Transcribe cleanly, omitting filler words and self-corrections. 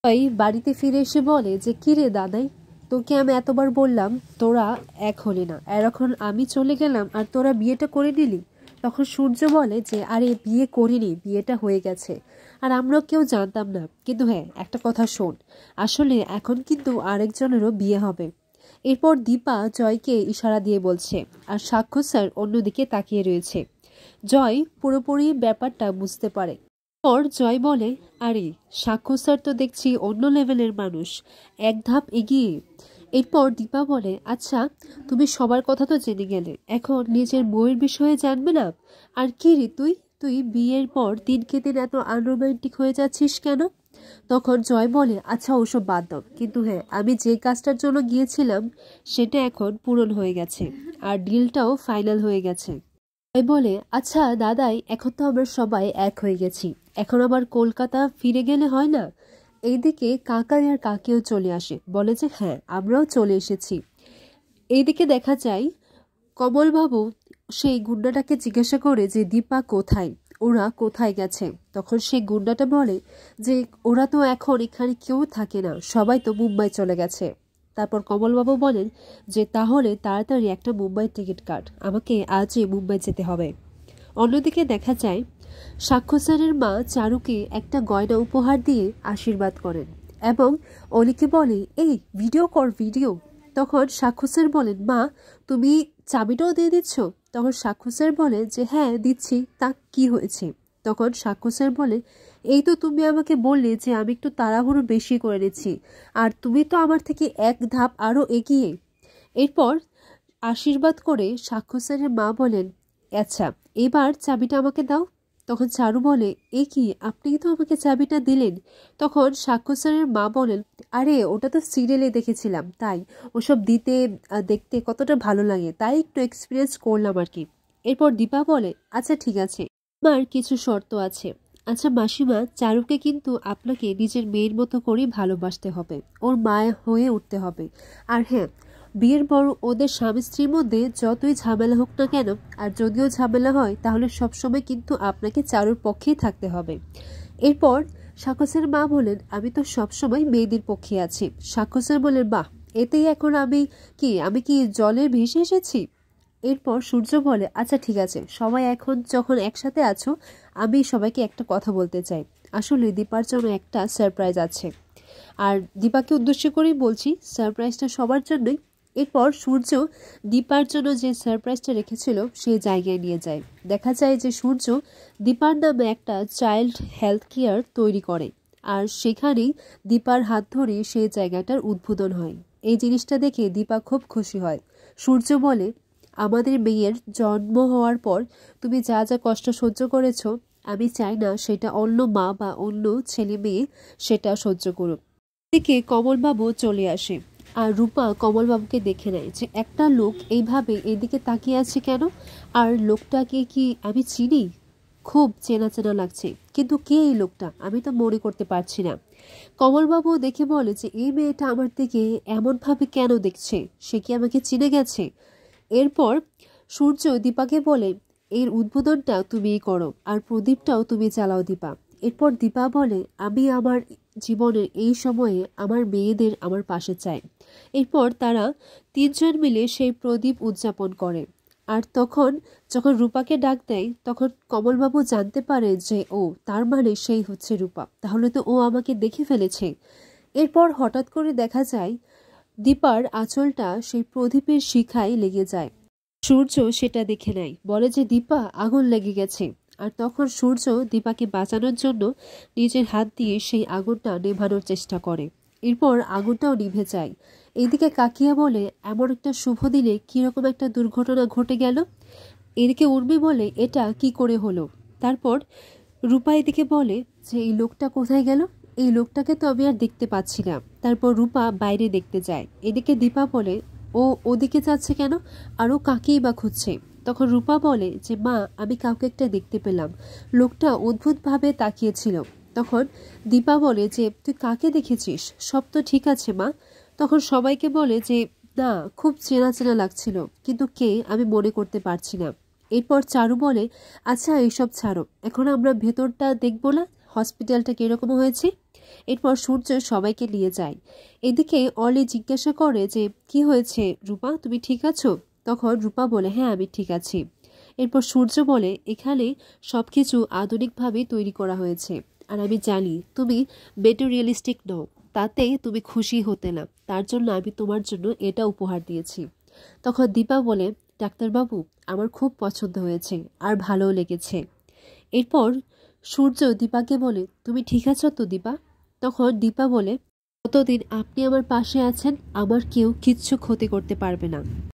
ওই বাড়িতে ফিরে এসে বলে যে কিরে দাদাই, তোকে আমি এতবার বললাম তোরা এক হলি না, আর এখন আমি চলে গেলাম আর তোরা বিয়েটা করে নিলি। তখন সূর্য বলে যে আরে বিয়ে করিনি, বিয়েটা হয়ে গেছে আর আমরাও কেউ জানতাম না, কিন্তু হ্যাঁ একটা কথা শোন, আসলে এখন কিন্তু আরেকজনেরও বিয়ে হবে। এরপর দীপা জয়কে ইশারা দিয়ে বলছে আর সাক্ষ্য স্যার অন্যদিকে তাকিয়ে রয়েছে। জয় পুরোপুরি ব্যাপারটা বুঝতে পারে। পর জয় বলে আরে সাক্ষ্য স্যার তো দেখছি অন্য লেভেলের মানুষ, এক ধাপ এগিয়ে। এরপর দীপা বলে আচ্ছা তুমি সবার কথা তো জেনে গেলে, এখন নিজের বউয়ের বিষয়ে জানবে না? আর কি রে তুই তুই বিয়ের পর দিনকে দিন এত আনরোমান্টিক হয়ে যাচ্ছিস কেন? তখন জয় বলে আচ্ছা ওসব বাদ দাও, কিন্তু হ্যাঁ আমি যে কাজটার জন্য গিয়েছিলাম সেটা এখন পূরণ হয়ে গেছে আর ডিলটাও ফাইনাল হয়ে গেছে। বলে আচ্ছা দাদাই, এখন তো আমরা সবাই এক হয়ে গেছি, এখন আবার কলকাতা ফিরে গেলে হয় না? এইদিকে কাকাই আর কাকিও চলে আসে, বলে যে হ্যাঁ আমরাও চলে এসেছি। এইদিকে দেখা যায় কমলবাবু সেই গুন্ডাটাকে জিজ্ঞাসা করে যে দীপা কোথায়, ওরা কোথায় গেছে। তখন সেই গুন্ডাটা বলে যে ওরা তো এখন এখানে কেউ থাকে না, সবাই তো মুম্বাই চলে গেছে। তারপর কমলবাবু বলেন যে তাহলে তাড়াতাড়ি একটা মুম্বাই টিকিট কাট, আমাকে আজই মুম্বাই যেতে হবে। অন্যদিকে দেখা যায় সাক্ষ্য স্যারের মা চারুকে একটা গয়না উপহার দিয়ে আশীর্বাদ করেন এবং অলিকে বলে এই ভিডিও কর ভিডিও। তখন সাক্ষ্য স্যার বলেন মা তুমি চাবিটাও দিয়ে দিচ্ছ? তখন সাক্ষ্য স্যার বলে যে হ্যাঁ দিচ্ছি, তা কি হয়েছে? তখন সাক্ষ্য স্যার বলে এই তো তুমি আমাকে বললে যে আমি একটু তাড়াহুড়ো বেশি করে নিচ্ছি, আর তুমি তো আমার থেকে এক ধাপ আরও এগিয়ে। এরপর আশীর্বাদ করে সাক্ষ্য স্যারের মা বলেন আচ্ছা এবার চাবিটা আমাকে দাও। তখন চারু বলে এ কি, আপনি তো আমাকে চাবিটা দিলেন। তখন সাক্ষ্য স্যারের মা বলেন আরে ওটা তো সিরিয়ালে দেখেছিলাম, তাই ওসব দিতে দেখতে কতটা ভালো লাগে, তাই একটু এক্সপিরিয়েন্স করলাম আর কি। এরপর দীপা বলে আচ্ছা ঠিক আছে, আমার কিছু শর্ত আছে। আচ্ছা মাসিমা, চারুকে কিন্তু আপনাকে নিজের মেয়ের মতো করেই ভালোবাসতে হবে, ওর মায়া হয়ে উঠতে হবে। আর হ্যাঁ, বিয়ের পর ওদের স্বামী স্ত্রীর মধ্যে যতই ঝামেলা হোক না কেন, আর যদিও ঝামেলা হয় তাহলে সবসময় কিন্তু আপনাকে চারুর পক্ষেই থাকতে হবে। এরপর সাক্ষসের মা বলেন আমি তো সবসময় মেয়েদের পক্ষে আছি। সাক্ষসের বলেন বাহ, এতেই এখন আমি কি জলে ভেসে এসেছি? এরপর সূর্য বলে আচ্ছা ঠিক আছে, সবাই এখন যখন একসাথে আছো আমি সবাইকে একটা কথা বলতে চাই, আসলে দীপার জন্য একটা সারপ্রাইজ আছে। আর দীপাকে উদ্দেশ্য করেই বলছি, সারপ্রাইজটা সবার জন্যই। এরপর সূর্য দীপার জন্য যে সারপ্রাইজটা রেখেছিল সেই জায়গায় নিয়ে যায়। দেখা যায় যে সূর্য দীপার নামে একটা চাইল্ড হেলথ কেয়ার তৈরি করে, আর সেখানেই দীপার হাত ধরে সেই জায়গাটার উদ্বোধন হয়। এই জিনিসটা দেখে দীপা খুব খুশি হয়। সূর্য বলে আমাদের মেয়ের জন্ম হওয়ার পর তুমি যা যা কষ্ট সহ্য করেছ, আমি চাই না সেটা অন্য মা বা অন্য ছেলে মেয়ে সেটা সহ্য করুক। থেকে কমলবাবু চলে আসে আর রূপা কমলবাবুকে দেখে নেয় যে একটা লোক এইভাবে এদিকে তাকিয়ে আছে কেন, আর লোকটাকে কি আমি চিনি? খুব চেনা চেনা লাগছে, কিন্তু কে এই লোকটা আমি তো মনে করতে পারছি না। কমলবাবু দেখে বলে যে এই মেয়েটা আমার দিকে এমনভাবে কেন দেখছে, সে কি আমাকে চিনে গেছে? এরপর সূর্য দীপাকে বলে এর উদ্বোধনটা তুমিই করো আর প্রদীপটাও তুমি জ্বালাও দীপা। এরপর দীপা বলে আমি আমার জীবনের এই সময়ে আমার মেয়েদের আমার পাশে চাই। এরপর তারা তিনজন মিলে সেই প্রদীপ উদযাপন করে। আর তখন যখন রূপাকে ডাক দেয় তখন কমলবাবু জানতে পারে যে ও তার মানে সেই হচ্ছে রূপা, তাহলে তো ও আমাকে দেখে ফেলেছে। এরপর হঠাৎ করে দেখা যায় দীপার আঁচলটা সেই প্রদীপের শিখায় লেগে যায়। সূর্য সেটা দেখে নেয়, বলে যে দীপা আগুন লেগে গেছে। আর তখন সূর্য দীপাকে বাঁচানোর জন্য নিজের হাত দিয়ে সেই আগুনটা নেভানোর চেষ্টা করে। এরপর আগুনটাও নিভে যায়। এদিকে কাকিয়া বলে এমন একটা শুভ দিনে কিরকম একটা দুর্ঘটনা ঘটে গেল। এদিকে উর্মি বলে এটা কি করে হলো। তারপর রূপা এদিকে বলে যে এই লোকটা কোথায় গেল, এই লোকটাকে তো আমি আর দেখতে পাচ্ছি না। তারপর রূপা বাইরে দেখতে যায়। এদিকে দীপা বলে ও ওদিকে যাচ্ছে কেন, আর ও কাকেই বা খুঁজছে। তখন রূপা বলে যে মা আমি কাউকে একটা দেখতে পেলাম, লোকটা অদ্ভুতভাবে তাকিয়েছিল। তখন দীপা বলে যে তুই কাকে দেখেছিস, সব তো ঠিক আছে মা। তখন সবাইকে বলে যে না খুব চেনা চেনা লাগছিল, কিন্তু কে আমি মনে করতে পারছি না। এরপর চারু বলে আচ্ছা এইসব ছাড়ো, এখন আমরা ভেতরটা দেখবো না, হসপিটালটা কিরকম হয়েছে। এরপর সূর্য সবাইকে নিয়ে যায়। এদিকে অলি জিজ্ঞাসা করে যে কি হয়েছে রূপা, তুমি ঠিক আছো? তখন রূপা বলে হ্যাঁ আমি ঠিক আছি। এরপর সূর্য বলে এখানে সবকিছু আধুনিকভাবে তৈরি করা হয়েছে, আর আমি জানি তুমি মেটেরিয়ালিস্টিক নও, তাতে তুমি খুশি হতে না, তার জন্য আমি তোমার জন্য এটা উপহার দিয়েছি। তখন দীপা বলে ডাক্তারবাবু আমার খুব পছন্দ হয়েছে আর ভালোও লেগেছে। এরপর সূর্য দীপাকে বলে তুমি ঠিক আছো তো দীপা? তখন দীপা বলে কতদিন আপনি আমার পাশে আছেন, আমার কেউ কিচ্ছু ক্ষতি করতে পারবে না।